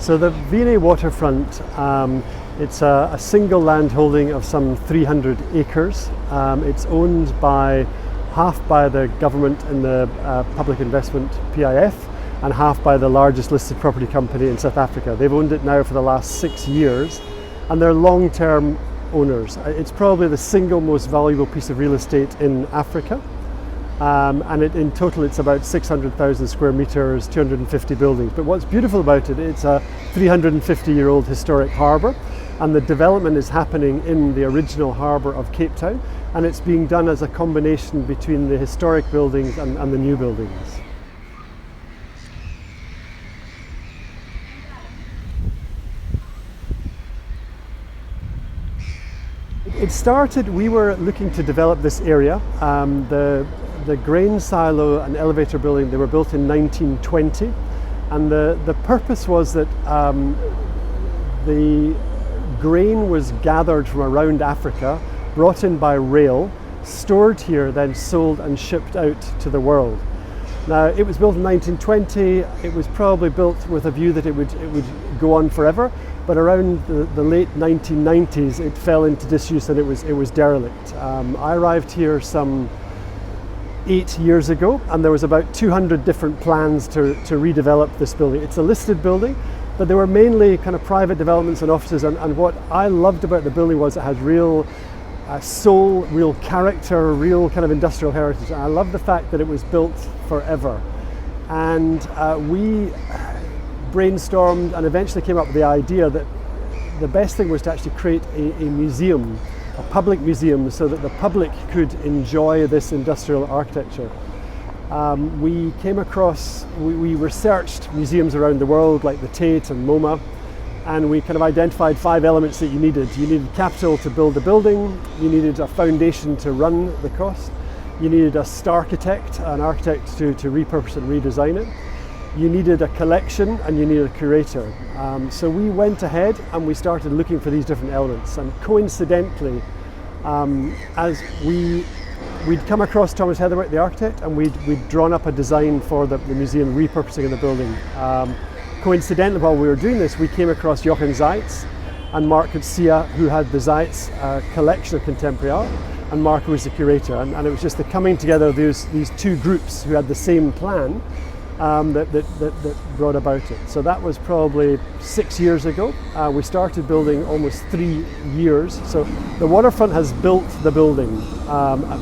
So the V&A Waterfront, it's a single land holding of some 300 acres. It's owned by half by the government in the public investment PIF and half by the largest listed property company in South Africa. They've owned it now for the last 6 years and they're long-term owners. It's probably the single most valuable piece of real estate in Africa. And in total it's about 600,000 square meters, 250 buildings. But what's beautiful about it, it's a 350-year-old historic harbour, and the development is happening in the original harbour of Cape Town, and it's being done as a combination between the historic buildings and the new buildings. It started, we were looking to develop this area. The grain silo and elevator building, they were built in 1920, and the purpose was that the grain was gathered from around Africa, brought in by rail, stored here, then sold and shipped out to the world. Now, it was built in 1920. It was probably built with a view that it would go on forever, but around the late 1990s it fell into disuse and it was derelict. I arrived here some 8 years ago, and there was about 200 different plans to redevelop this building. It's a listed building, but there were mainly kind of private developments and offices, and what I loved about the building was it had real soul, real character, real kind of industrial heritage. And I love the fact that it was built forever. And we brainstormed and eventually came up with the idea that the best thing was to actually create a museum, a public museum, so that the public could enjoy this industrial architecture. We came across, we researched museums around the world like the Tate and MoMA, and we kind of identified 5 elements that you needed. You needed capital to build the building, you needed a foundation to run the cost, you needed a star-architect, an architect to repurpose and redesign it, you needed a collection, and you needed a curator. So we went ahead and we started looking for these different elements, and coincidentally, as we'd come across Thomas Heatherwick, the architect, and we'd drawn up a design for the museum repurposing of the building. Coincidentally, while we were doing this, we came across Jochen Zeitz and Mark Coetzee, who had the Zeitz collection of contemporary art, and Mark was the curator. And it was just the coming together of these two groups who had the same plan that brought about it. So that was probably 6 years ago. We started building almost 3 years. So the Waterfront has built the building,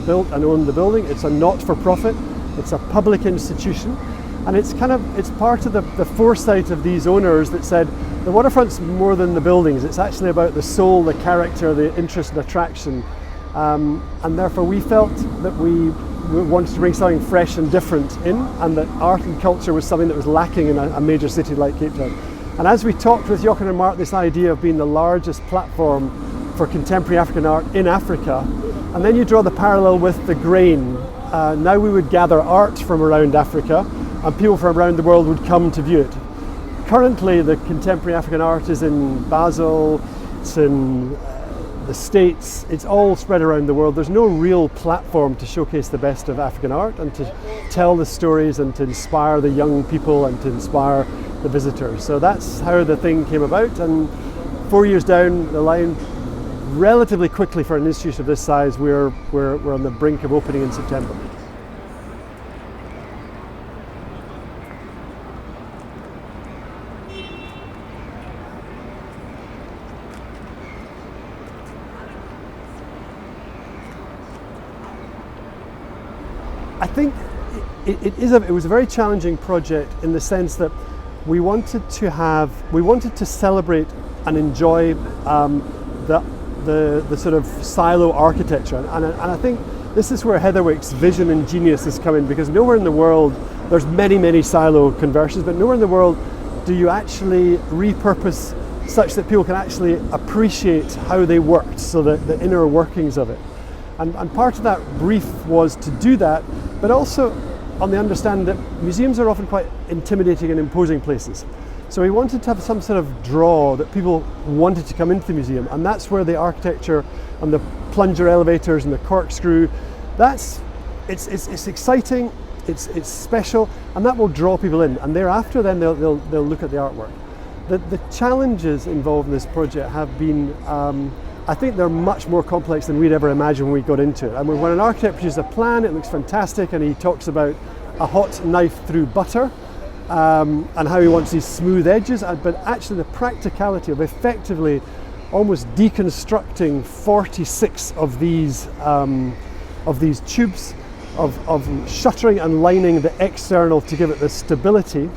built and owned the building. It's a not-for-profit, it's a public institution. And it's part of the foresight of these owners that said the Waterfront's more than the buildings. It's actually about the soul, the character, the interest and attraction. And therefore we felt that we wanted to bring something fresh and different in, and that art and culture was something that was lacking in a major city like Cape Town. And as we talked with Jochen and Mark, this idea of being the largest platform for contemporary African art in Africa, and then you draw the parallel with the grain. Now we would gather art from around Africa, and people from around the world would come to view it. Currently, the contemporary African art is in Basel, it's in the States, it's all spread around the world. There's no real platform to showcase the best of African art and to tell the stories and to inspire the young people and to inspire the visitors. So that's how the thing came about, and 4 years down the line, relatively quickly for an institution of this size, we're on the brink of opening in September. I think it was a very challenging project in the sense that we wanted to celebrate and enjoy the sort of silo architecture, and I think this is where Heatherwick's vision and genius is coming, because nowhere in the world, there's many silo conversions, but nowhere in the world do you actually repurpose such that people can actually appreciate how they worked, so that the inner workings of it. And part of that brief was to do that, but also on the understanding that museums are often quite intimidating and imposing places. So we wanted to have some sort of draw that people wanted to come into the museum, and that's where the architecture and the plunger elevators and the corkscrew, it's exciting, it's special, and that will draw people in, and thereafter then they'll look at the artwork. The challenges involved in this project have been, I think they're much more complex than we'd ever imagined when we got into it. I mean, when an architect produces a plan, it looks fantastic, and he talks about a hot knife through butter, and how he wants these smooth edges, but actually the practicality of effectively almost deconstructing 46 of these tubes, of shuttering and lining the external to give it the stability,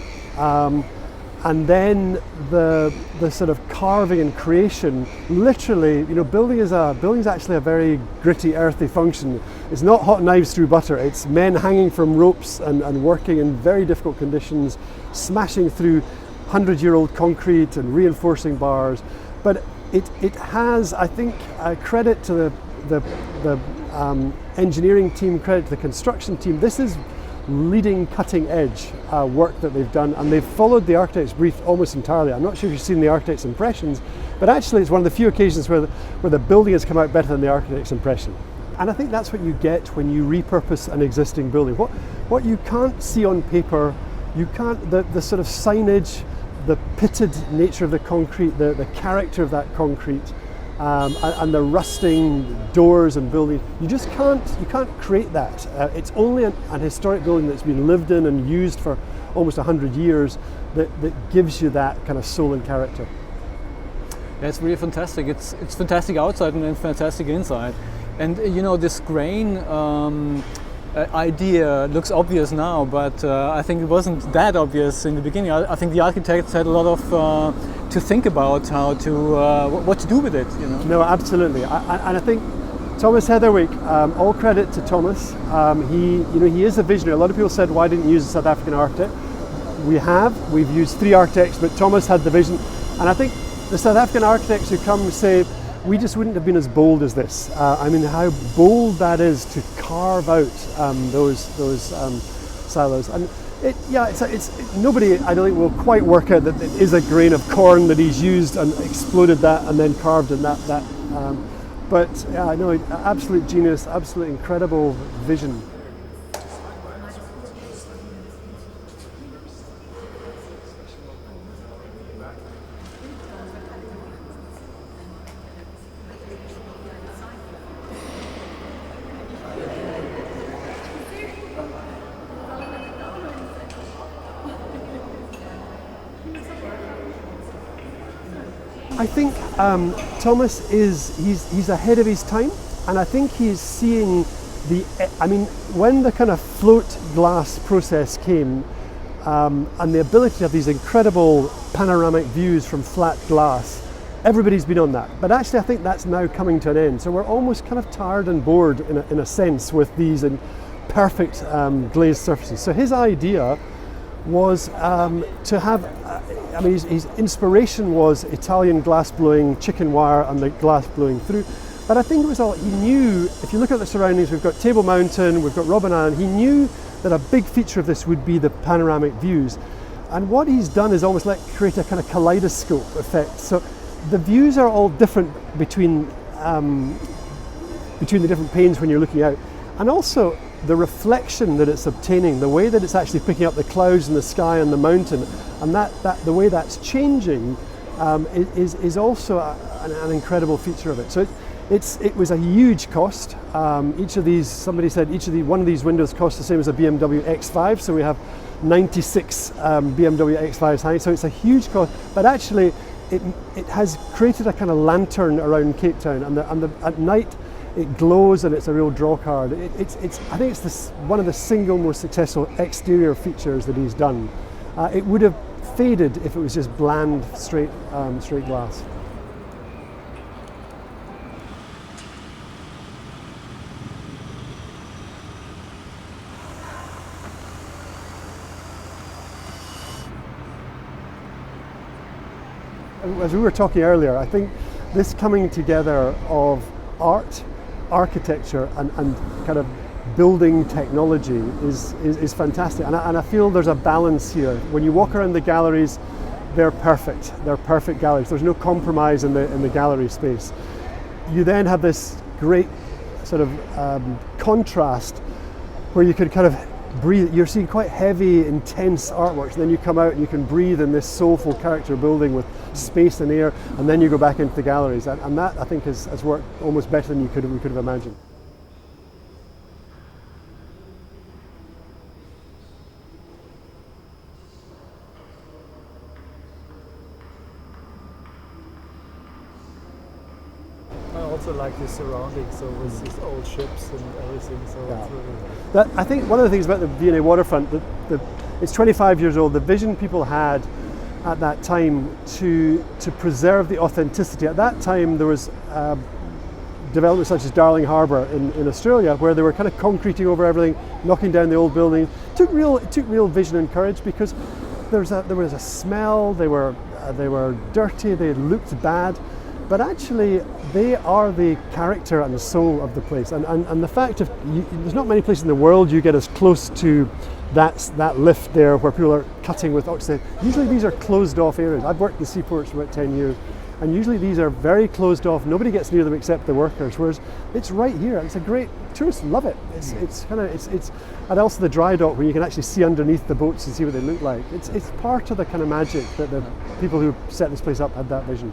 and then the sort of carving and creation. Literally, you know, building is actually a very gritty, earthy function. It's not hot knives through butter. It's men hanging from ropes and working in very difficult conditions, smashing through 100-year-old concrete and reinforcing bars. But it has, I think, credit to the engineering team, credit to the construction team. This is leading, cutting edge work that they've done, and they've followed the architect's brief almost entirely. I'm not sure if you've seen the architect's impressions, but actually it's one of the few occasions where the building has come out better than the architect's impression. And I think that's what you get when you repurpose an existing building. What you can't see on paper, you can't, the sort of signage, the pitted nature of the concrete, the character of that concrete, and the rusting doors and buildings, you can't create that. It's only an historic building that's been lived in and used for almost 100 years that gives you that kind of soul and character. Yeah, it's really fantastic. It's fantastic outside and then fantastic inside. And you know, this grain idea looks obvious now, but I think it wasn't that obvious in the beginning. I think the architects had a lot of to think about how to what to do with it. You know. No, absolutely, and I think Thomas Heatherwick. All credit to Thomas. He is a visionary. A lot of people said, "Why didn't you use a South African architect?" We've used 3 architects, but Thomas had the vision, and I think the South African architects who come say, we just wouldn't have been as bold as this. I mean, how bold that is to carve out those silos. And nobody, I don't think, will quite work out that it is a grain of corn that he's used and exploded that and then carved in that. But yeah, no, absolute genius, absolute incredible vision. I think Thomas he's ahead of his time, and I think he's seeing when the kind of float glass process came, and the ability to have these incredible panoramic views from flat glass, everybody's been on that. But actually I think that's now coming to an end. So we're almost kind of tired and bored in a sense with these perfect glazed surfaces. So his idea was to have, his inspiration was Italian glass blowing, chicken wire and the glass blowing through. But I think it was all, he knew, if you look at the surroundings, we've got Table Mountain, we've got Robin Island, he knew that a big feature of this would be the panoramic views. And what he's done is almost create a kind of kaleidoscope effect. So the views are all different between the different panes when you're looking out. And also the reflection that it's obtaining, the way that it's actually picking up the clouds in the sky and the mountain, and the way that's changing is also an incredible feature of it. So it was a huge cost. Each of these, somebody said, one of these windows costs the same as a BMW X5. So we have 96 BMW X5s high. So it's a huge cost, but actually it has created a kind of lantern around Cape Town, and at night it glows and it's a real draw card. I think it's one of the single most successful exterior features that he's done. It would have faded if it was just bland, straight glass. As we were talking earlier, I think this coming together of art, architecture and kind of building technology is fantastic, and I feel there's a balance here. When you walk around the galleries, they're perfect. They're perfect galleries. There's no compromise in the gallery space. You then have this great sort of contrast where you could kind of breathe. You're seeing quite heavy, intense artworks, and then you come out and you can breathe in this soulful character building with space and air, and then you go back into the galleries, and that I think has worked almost better than we could have imagined. I also like the surroundings, so with these old ships and everything. So Yeah. it's really I think one of the things about the V&A Waterfront, it's 25 years old. The vision people had at that time to preserve the authenticity. At that time, there was developments such as Darling Harbour in Australia, where they were kind of concreting over everything, knocking down the old buildings. It took real vision and courage, because there was a smell. They were dirty. They looked bad. But actually, they are the character and the soul of the place. And the fact of, there's not many places in the world you get as close to that lift there where people are cutting with oxide. Usually these are closed off areas. I've worked in seaports for about 10 years, and usually these are very closed off. Nobody gets near them except the workers, whereas it's right here. It's a great, tourists love it. It's and also the dry dock, where you can actually see underneath the boats and see what they look like. It's part of the kind of magic that the people who set this place up had that vision.